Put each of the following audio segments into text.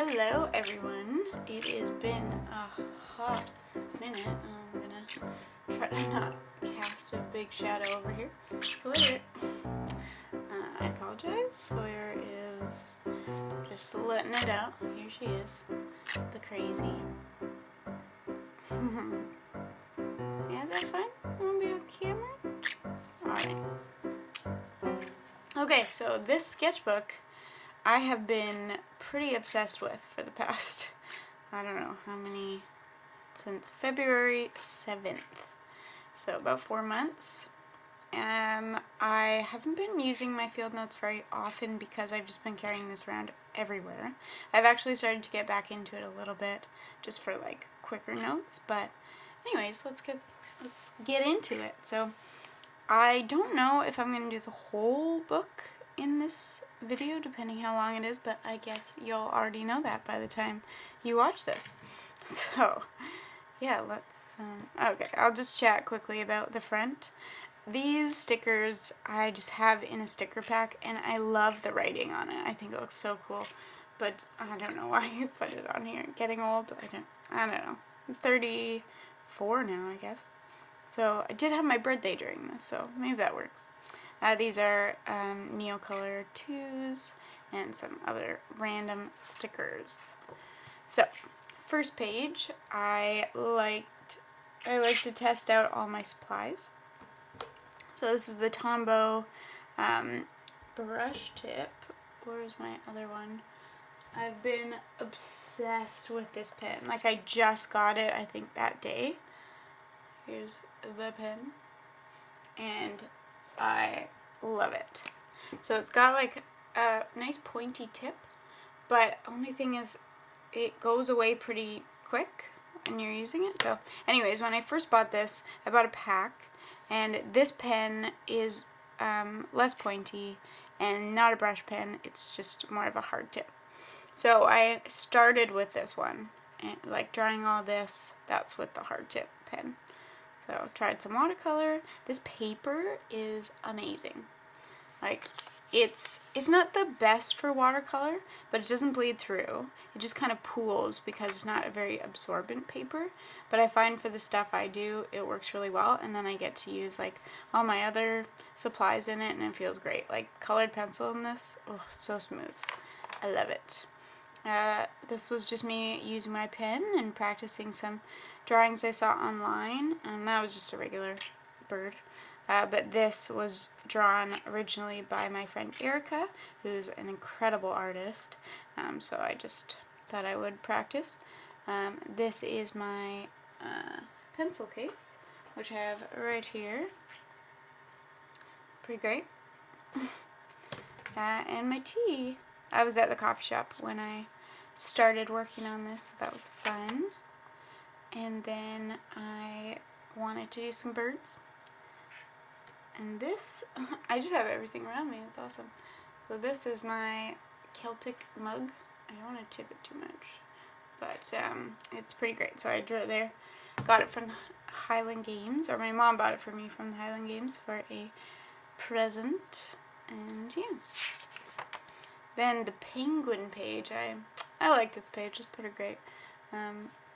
Hello everyone, it has been a hot minute. I'm gonna try to not cast a big shadow over here. Sawyer, I apologize, Sawyer is just letting it out. Here she is, the crazy. Yeah, is that fun? You wanna be on camera? Alright. Okay, so this sketchbook I have been pretty obsessed with for the past, I don't know how many, since February 7th. So about 4 months. I haven't been using my field notes very often because I've just been carrying this around everywhere. I've actually started to get back into it a little bit just for like quicker notes, but anyways, let's get into it. So I don't know if I'm going to do the whole book in this video, depending how long it is, but I guess you'll already know that by the time you watch this. So, yeah, let's, okay, I'll just chat quickly about the front. These stickers I just have in a sticker pack, and I love the writing on it. I think it looks so cool, but I don't know why you put it on here. Getting old, I don't know. I'm 34 now, I guess. So I did have my birthday during this, so maybe that works. These are Neocolor 2s and some other random stickers. So, first page, I like to test out all my supplies. So this is the Tombow brush tip. Where's my other one? I've been obsessed with this pen. Like, I just got it, I think, that day. Here's the pen. And I love it. So it's got like a nice pointy tip, but only thing is it goes away pretty quick when you're using it. So anyways, when I first bought this, I bought a pack, and this pen is less pointy and not a brush pen. It's just more of a hard tip. So I started with this one, and like drawing all this, that's with the hard tip pen. So tried some watercolor. This paper is amazing. Like, it's not the best for watercolor, but it doesn't bleed through. It just kind of pools because it's not a very absorbent paper. But I find for the stuff I do, it works really well, and then I get to use like all my other supplies in it, and it feels great. Like colored pencil in this, oh, so smooth. I love it. This was just me using my pen and practicing some drawings I saw online, and that was just a regular bird. But this was drawn originally by my friend Erica, who's an incredible artist, so I just thought I would practice. This is my pencil case, which I have right here. Pretty great. And my tea. I was at the coffee shop when I started working on this, so that was fun. And then I wanted to do some birds. And this, I just have everything around me, it's awesome. So this is my Celtic mug. I don't want to tip it too much, but it's pretty great. So I drew it there. Got it from Highland Games, or my mom bought it for me from the Highland Games for a present. And yeah. Then the penguin page, I like this page, it's pretty great.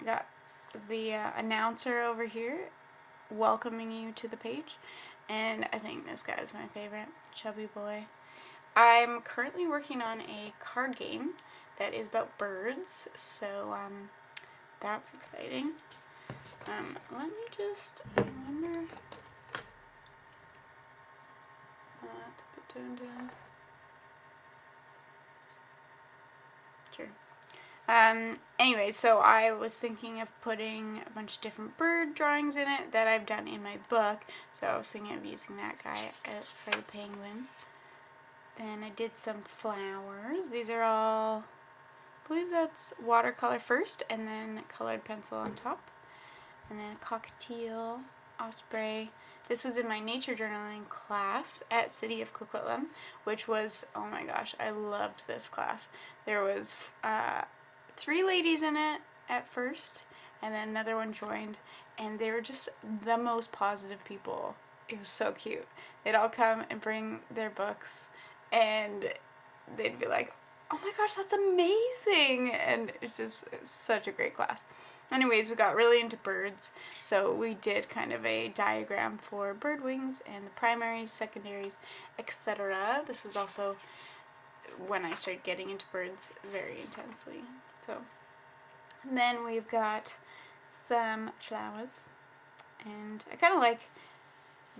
Got the announcer over here welcoming you to the page, and I think this guy is my favorite, Chubby Boy. I'm currently working on a card game that is about birds, so that's exciting. Let me just, I wonder, that's a bit toned down. Sure. Anyway, so I was thinking of putting a bunch of different bird drawings in it that I've done in my book, so I was thinking of using that guy for the penguin. Then I did some flowers. These are all, I believe that's watercolor first, and then colored pencil on top. And then a cockatiel, osprey. This was in my nature journaling class at City of Coquitlam, which was, oh my gosh, I loved this class. There was 3 ladies in it at first, and then another one joined, and they were just the most positive people. It was so cute. They'd all come and bring their books, and they'd be like, oh my gosh, that's amazing! And it's such a great class. Anyways, we got really into birds, so we did kind of a diagram for bird wings and the primaries, secondaries, etc. This is also when I started getting into birds very intensely. So, and then we've got some flowers, and I kind of like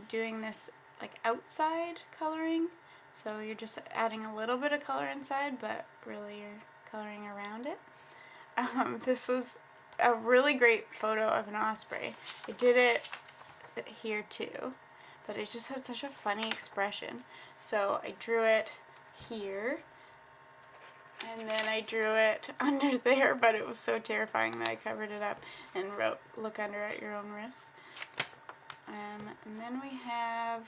doing this like outside coloring, so you're just adding a little bit of color inside, but really you're coloring around it. This was a really great photo of an osprey. I did it here too, but it just had such a funny expression. So I drew it here, and then I drew it under there, but it was so terrifying that I covered it up and wrote, "Look under at your own risk." And then we have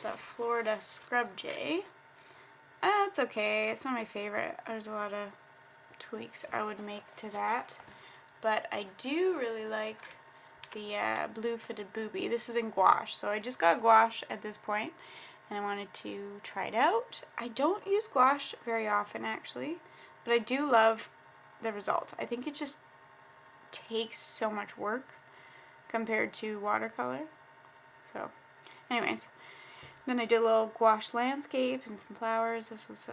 the Florida scrub jay. It's okay. It's not my favorite. There's a lot of tweaks I would make to that. But I do really like the blue-footed booby. This is in gouache. So I just got gouache at this point, and I wanted to try it out. I don't use gouache very often, actually, but I do love the result. I think it just takes so much work compared to watercolor. So, anyways, then I did a little gouache landscape and some flowers. This was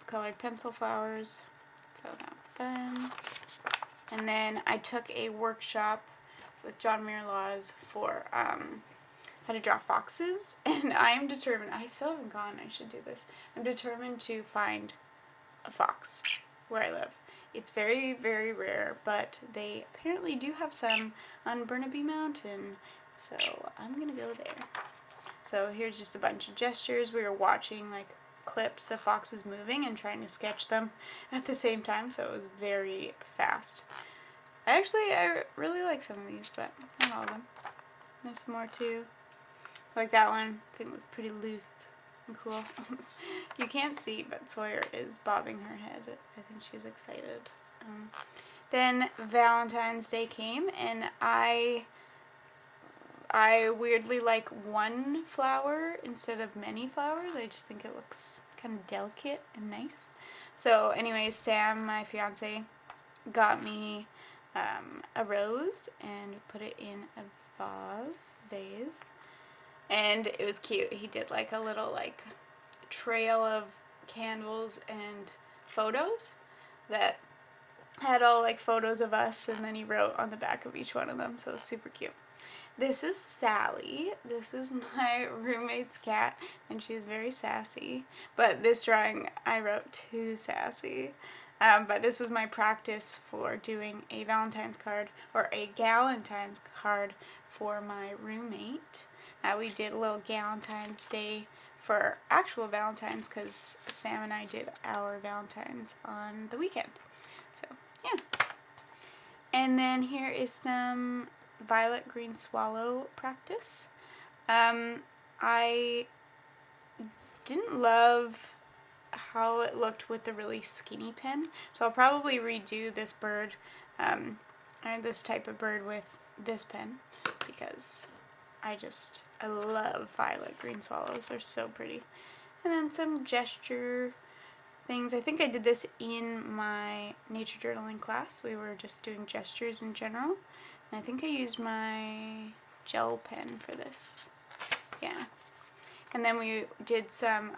colored pencil flowers, so that was fun. And then I took a workshop with John Mirlaws for how to draw foxes, and I'm determined, I still haven't gone, I should do this, I'm determined to find a fox where I live. It's very, very rare, but they apparently do have some on Burnaby Mountain, so I'm gonna go there. So here's just a bunch of gestures. We were watching like clips of foxes moving and trying to sketch them at the same time, so it was very fast. I really like some of these, but not all of them. There's some more too. Like that one, I think it looks pretty loose and cool. You can't see, but Sawyer is bobbing her head. I think she's excited. Then Valentine's Day came, and I weirdly like one flower instead of many flowers. I just think it looks kind of delicate and nice. So anyways, Sam, my fiance, got me a rose and put it in a vase, and it was cute. He did like a little like trail of candles and photos that had all like photos of us, and then he wrote on the back of each one of them, so it was super cute. This is Sally. This is my roommate's cat, and she's very sassy. But this drawing I wrote too sassy. But this was my practice for doing a Valentine's card, or a Galentine's card for my roommate. We did a little Galentine's Day for actual Valentine's, because Sam and I did our Valentine's on the weekend. So, yeah. And then here is some violet green swallow practice. I didn't love how it looked with the really skinny pen, so I'll probably redo this bird, or this type of bird with this pen, because I love violet green swallows. They're so pretty. And then some gesture things. I think I did this in my nature journaling class. We were just doing gestures in general. And I think I used my gel pen for this. Yeah. And then we did some,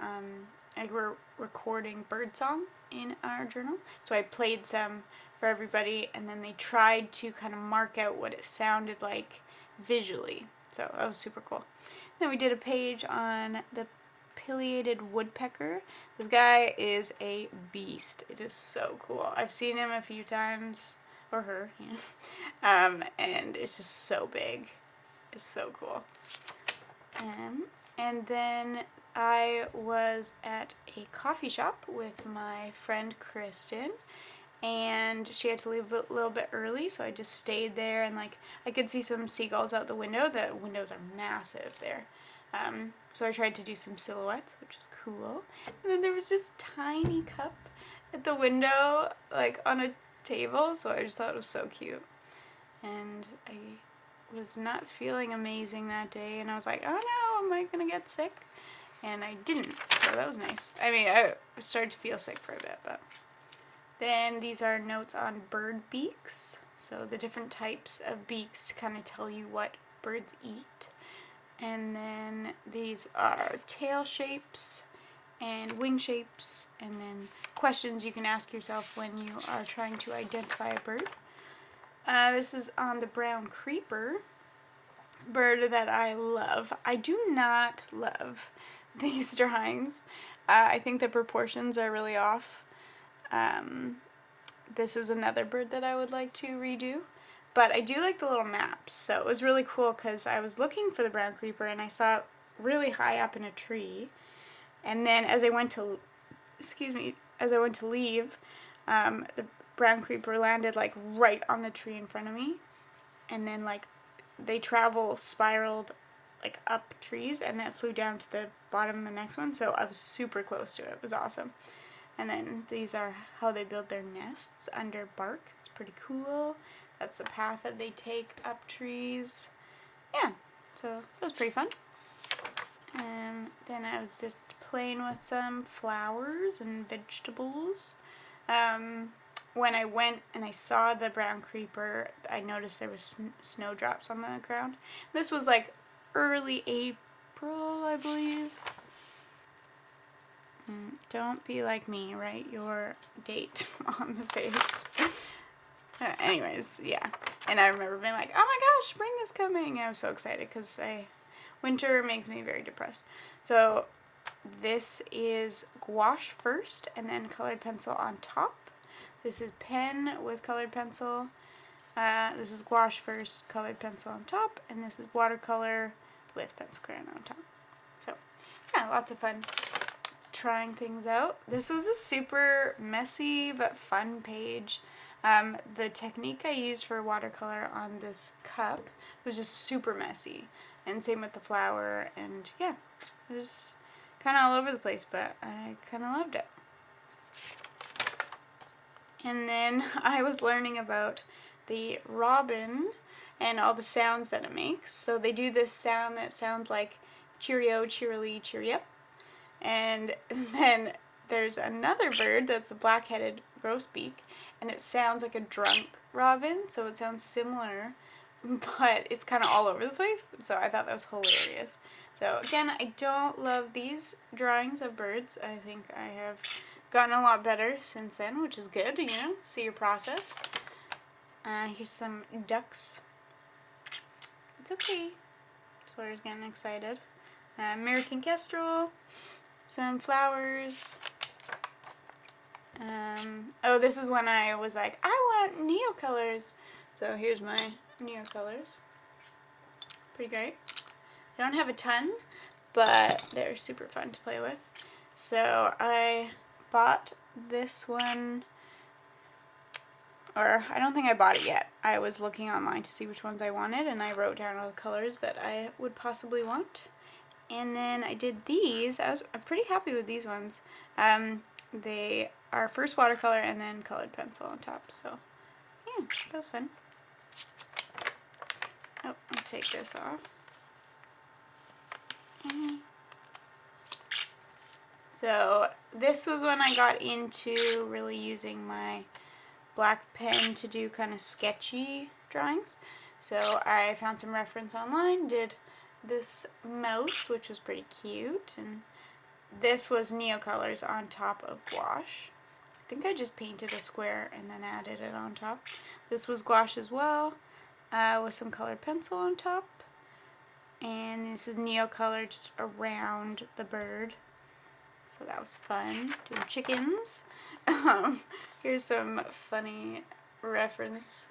we're recording birdsong in our journal. So I played some for everybody, and then they tried to kind of mark out what it sounded like visually. So that was super cool. Then we did a page on the pileated woodpecker. This guy is a beast. It is so cool. I've seen him a few times, or her, yeah. And it's just so big. It's so cool. And then I was at a coffee shop with my friend Kristen, and she had to leave a little bit early, so I just stayed there, and like I could see some seagulls out the window. The windows are massive there. So I tried to do some silhouettes, which was cool. And then there was this tiny cup at the window, like on a table, so I just thought it was so cute. And I was not feeling amazing that day, and I was like, oh no, am I gonna get sick? and I didn't, so that was nice. I mean, I started to feel sick for a bit, but then these are notes on bird beaks. So the different types of beaks kind of tell you what birds eat. And then these are tail shapes and wing shapes, and then questions you can ask yourself when you are trying to identify a bird. This is on the brown creeper, bird that I love. I do not love these drawings. I think the proportions are really off. This is another bird that I would like to redo. But I do like the little maps, so it was really cool because I was looking for the brown creeper and I saw it really high up in a tree. And then as I went to, leave, the brown creeper landed like right on the tree in front of me. And then like they spiraled like up trees and then flew down to the bottom of the next one. So I was super close to it. It was awesome. And then these are how they build their nests under bark. It's pretty cool. That's the path that they take up trees. Yeah, so it was pretty fun. Then I was just playing with some flowers and vegetables. When I went and I saw the brown creeper, I noticed there was snowdrops on the ground. This was like early April, I believe. Don't be like me, write your date on the page. Anyways, yeah. And I remember being like, oh my gosh, spring is coming. I was so excited because winter makes me very depressed. So this is gouache first and then colored pencil on top. This is pen with colored pencil. This is gouache first, colored pencil on top. And this is watercolor with pencil crayon on top. So yeah, lots of fun trying things out. This was a super messy but fun page. The technique I used for watercolor on this cup was just super messy, and same with the flower, and yeah, it was kind of all over the place, but I kind of loved it. And then I was learning about the robin and all the sounds that it makes. So they do this sound that sounds like cheerio, cheerily, cheery up. And then there's another bird that's a black-headed grosbeak, and it sounds like a drunk robin, so it sounds similar, but it's kind of all over the place, so I thought that was hilarious. So again, I don't love these drawings of birds. I think I have gotten a lot better since then, which is good, you know, see your process. Here's some ducks. It's okay. Sawyer's getting excited. American kestrel, some flowers. Oh, this is when I was like, I want Neocolors. So here's my Neocolors. Pretty great. I don't have a ton, but they're super fun to play with. So I bought this one, or I don't think I bought it yet. I was looking online to see which ones I wanted, and I wrote down all the colors that I would possibly want. And then I did these. I'm pretty happy with these ones. They are first watercolor and then colored pencil on top. So yeah, that was fun. Oh, I'll take this off. So this was when I got into really using my black pen to do kind of sketchy drawings. So I found some reference online, did this mouse, which was pretty cute, and this was Neocolors on top of gouache. I think I just painted a square and then added it on top. This was gouache as well, with some colored pencil on top. And this is Neocolor just around the bird. So that was fun, doing chickens. Here's some funny reference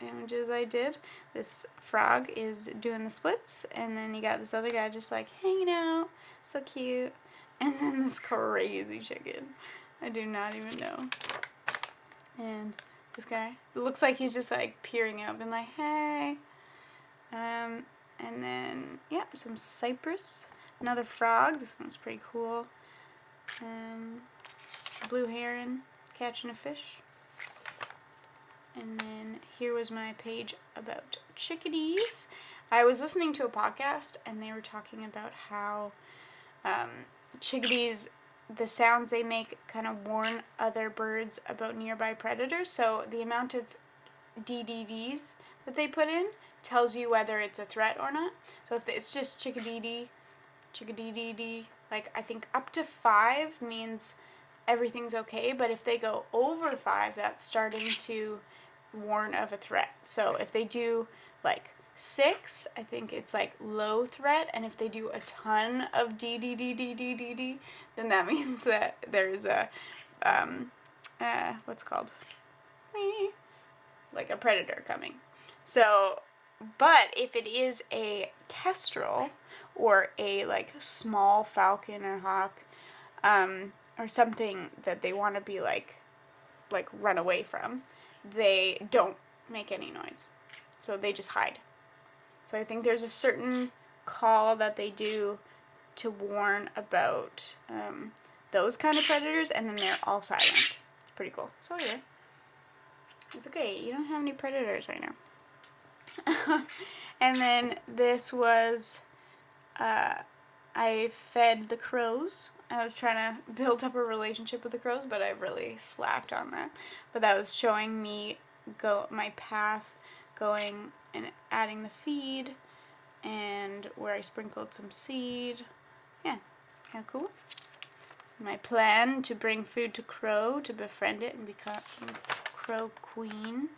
images I did. This frog is doing the splits, and then you got this other guy just like hanging out, so cute. And then this crazy chicken, I do not even know. And this guy, it looks like he's just like peering out and like, hey. And then, yeah, some cypress, another frog, this one's pretty cool. Blue heron catching a fish. And then here was my page about chickadees. I was listening to a podcast and they were talking about how Chickadees, the sounds they make kind of warn other birds about nearby predators. So the amount of DDDs that they put in tells you whether it's a threat or not. So if it's just chickadee, like I think up to 5 means everything's okay, but if they go over 5, that's starting to warn of a threat. So if they do like 6, I think it's like low threat, and if they do a ton of DDDDDDD, then that means that there's a what's called like a predator coming. So, but if it is a kestrel or a like small falcon or hawk, or something that they want to be like run away from, they don't make any noise. So they just hide. So I think there's a certain call that they do to warn about those kind of predators, and then they're all silent. It's pretty cool. So yeah, it's okay. You don't have any predators right now. And then this was, I fed the crows. I was trying to build up a relationship with the crows, but I really slacked on that. But that was showing me my path going and adding the feed, and where I sprinkled some seed. Yeah, kind of cool. My plan to bring food to Crow to befriend it and become Crow Queen.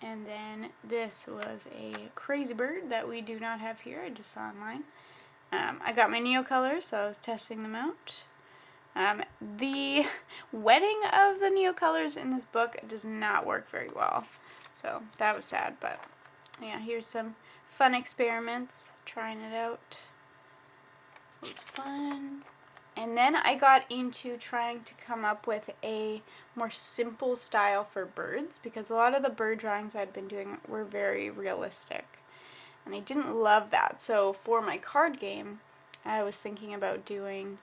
And then this was a crazy bird that we do not have here. I just saw online. I got my Neocolor, so I was testing them out. The wetting of the Neocolors in this book does not work very well, so that was sad. But yeah, here's some fun experiments, trying it out. It was fun. And then I got into trying to come up with a more simple style for birds, because a lot of the bird drawings I'd been doing were very realistic, and I didn't love that. So for my card game, I was thinking about doing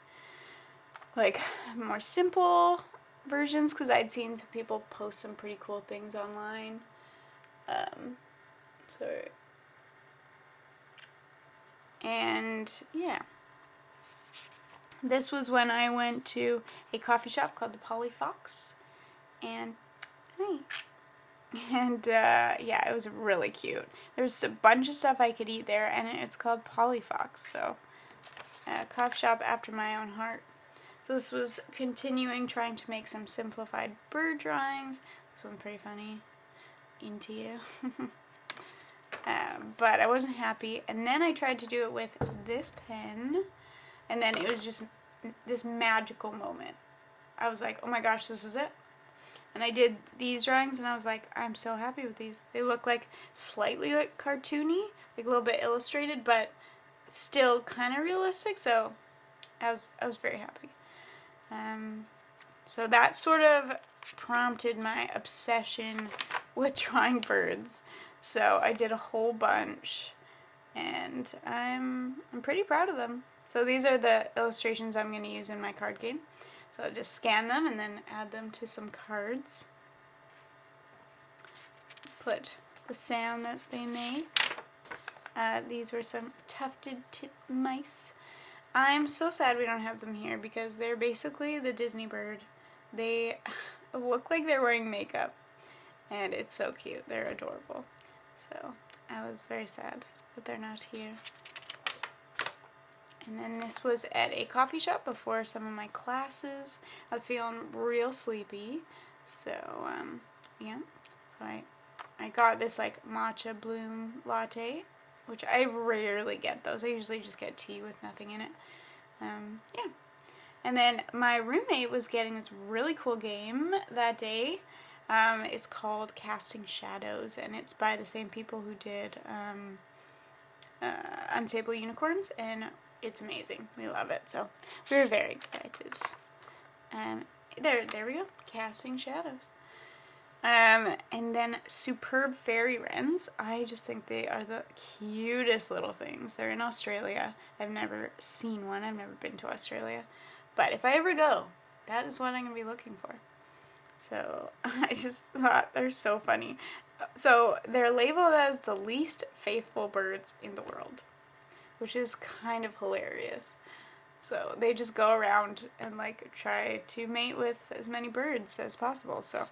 like more simple versions, because I'd seen some people post some pretty cool things online. And yeah. This was when I went to a coffee shop called the Polly Fox, and yeah, it was really cute. There's a bunch of stuff I could eat there, and it's called Polly Fox, so a coffee shop after my own heart. So this was continuing trying to make some simplified bird drawings. This one's pretty funny. Into you. But I wasn't happy, and then I tried to do it with this pen. And then it was just this magical moment. I was like, oh my gosh, this is it. And I did these drawings, and I was like, I'm so happy with these. They look like slightly like cartoony, like a little bit illustrated, but still kind of realistic. So I was very happy. So that sort of prompted my obsession with drawing birds. So I did a whole bunch, and I'm pretty proud of them. So these are the illustrations I'm going to use in my card game. So I'll just scan them and then add them to some cards. Put the sound that they make. These were some tufted titmice. I'm so sad we don't have them here, because they're basically the Disney bird. They look like they're wearing makeup, and it's so cute. They're adorable. So I was very sad that they're not here. And then this was at a coffee shop before some of my classes. I was feeling real sleepy, so yeah. So I got this like matcha bloom latte, which I rarely get those. I usually just get tea with nothing in it. Yeah. And then my roommate was getting this really cool game that day. It's called Casting Shadows, and it's by the same people who did Unstable Unicorns, and it's amazing. We love it, so we were very excited. There we go, Casting Shadows. And then Superb Fairy Wrens. I just think they are the cutest little things. They're in Australia. I've never seen one. I've never been to Australia. But if I ever go, that is what I'm going to be looking for. So I just thought they're so funny. So they're labeled as the least faithful birds in the world, which is kind of hilarious. So they just go around and like try to mate with as many birds as possible. So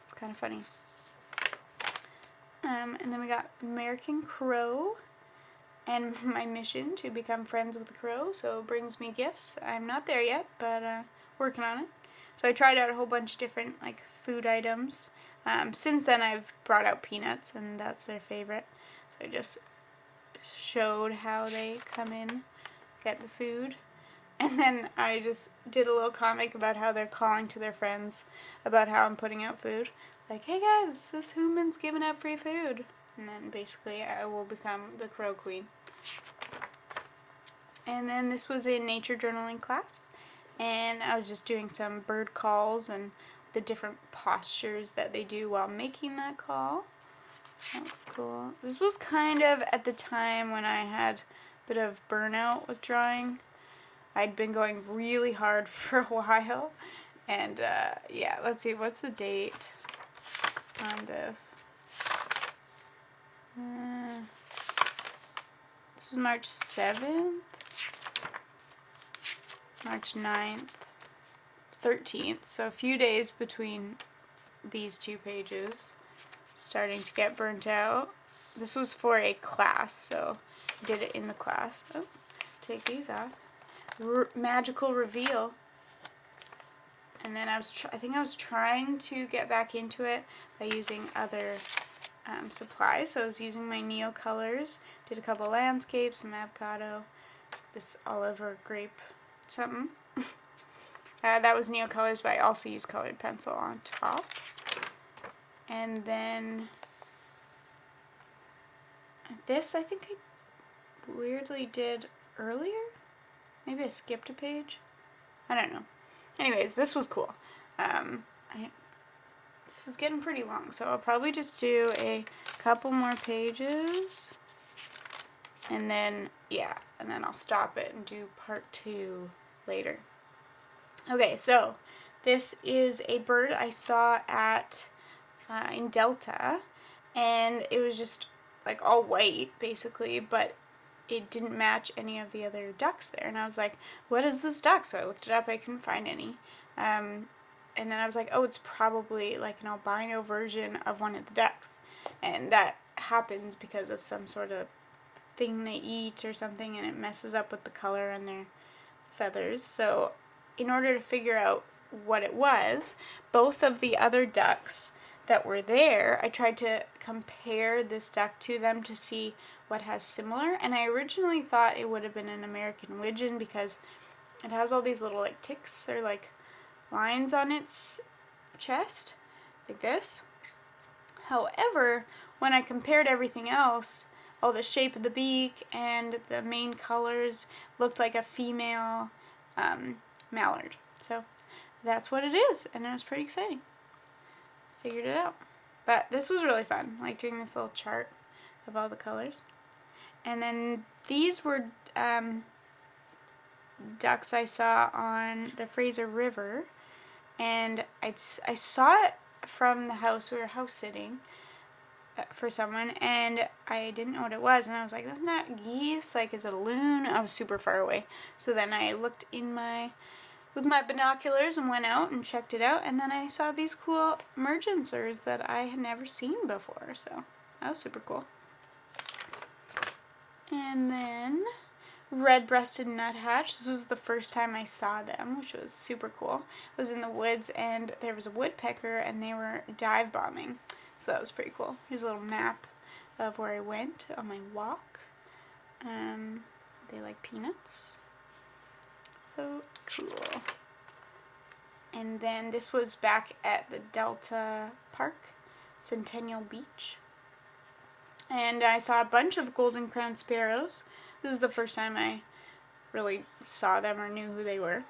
it's kind of funny. And then we got American Crow and my mission to become friends with the crow. So it brings me gifts. I'm not there yet, but working on it. So I tried out a whole bunch of different like food items. Since then I've brought out peanuts, and that's their favorite. So I just showed how they come in, get the food. And then I just did a little comic about how they're calling to their friends about how I'm putting out food. Like, hey guys, this human's giving out free food. And then basically I will become the crow queen. And then this was in nature journaling class. And I was just doing some bird calls and the different postures that they do while making that call. That was cool. This was kind of at the time when I had a bit of burnout with drawing. I'd been going really hard for a while. And yeah, let's see, what's the date on this? This is March 7th, March 9th, 13th. So a few days between these two pages. Starting to get burnt out. This was for a class, so I did it in the class. Oh, take these off. Magical reveal. And then I think I was trying to get back into it by using other supplies. So I was using my Neocolors, did a couple landscapes, some avocado, this olive or grape something. That was Neocolors, but I also used colored pencil on top. And then this I think I weirdly did earlier. Maybe I skipped a page. I don't know. Anyways, this was cool. This is getting pretty long, so I'll probably just do a couple more pages. And then, yeah, and then I'll stop it and do part 2 later. Okay, so this is a bird I saw at in Delta, and it was just like all white basically, but it didn't match any of the other ducks there, and I was like, what is this duck? So I looked it up, I couldn't find any, and then I was like, oh, it's probably like an albino version of one of the ducks, and that happens because of some sort of thing they eat or something, and it messes up with the color on their feathers. So in order to figure out what it was, both of the other ducks that were there, I tried to compare this duck to them to see what has similar, and I originally thought it would have been an American widgeon because it has all these little like ticks or like lines on its chest, like this. However, when I compared everything else, all the shape of the beak and the main colors looked like a female mallard. So that's what it is, and it was pretty exciting. Figured it out. But this was really fun, like doing this little chart of all the colors. And then these were ducks I saw on the Fraser River, and I saw it from the house. We were house sitting for someone, and I didn't know what it was, and I was like, that's not geese, like, is it a loon? I was super far away. So then I looked with my binoculars and went out and checked it out, and then I saw these cool mergansers that I had never seen before, so that was super cool. And then red-breasted nuthatch. This was the first time I saw them, which was super cool. I was in the woods, and there was a woodpecker, and they were dive bombing, so that was pretty cool. Here's a little map of where I went on my walk. They like peanuts. So cool. And then this was back at the Delta Park, Centennial Beach. And I saw a bunch of golden crowned sparrows. This is the first time I really saw them or knew who they were.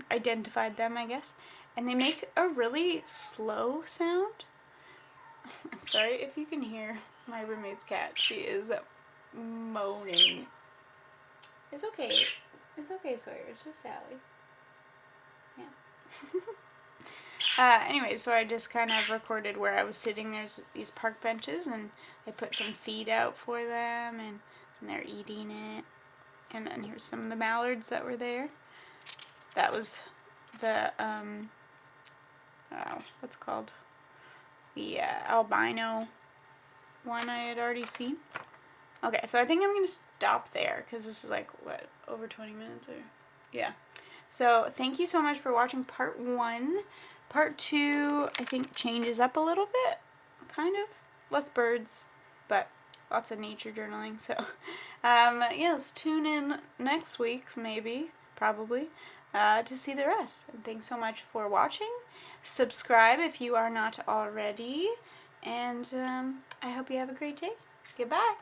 Identified them, I guess. And they make a really slow sound. I'm sorry if you can hear my roommate's cat. She is moaning. It's okay. It's okay, Sawyer. It's just Sally. Yeah. Anyway, so I just kind of recorded where I was sitting. There's these park benches, and I put some feed out for them, and they're eating it. And then here's some of the mallards that were there. That was the, what's it called? The albino one I had already seen. Okay, so I think I'm going to stop there because this is like, what, over 20 minutes? Or yeah. So thank you so much for watching part 1. Part 2, I think, changes up a little bit, kind of. Less birds, but lots of nature journaling. So, yes, tune in next week, maybe, probably, to see the rest. And thanks so much for watching. Subscribe if you are not already. And I hope you have a great day. Goodbye.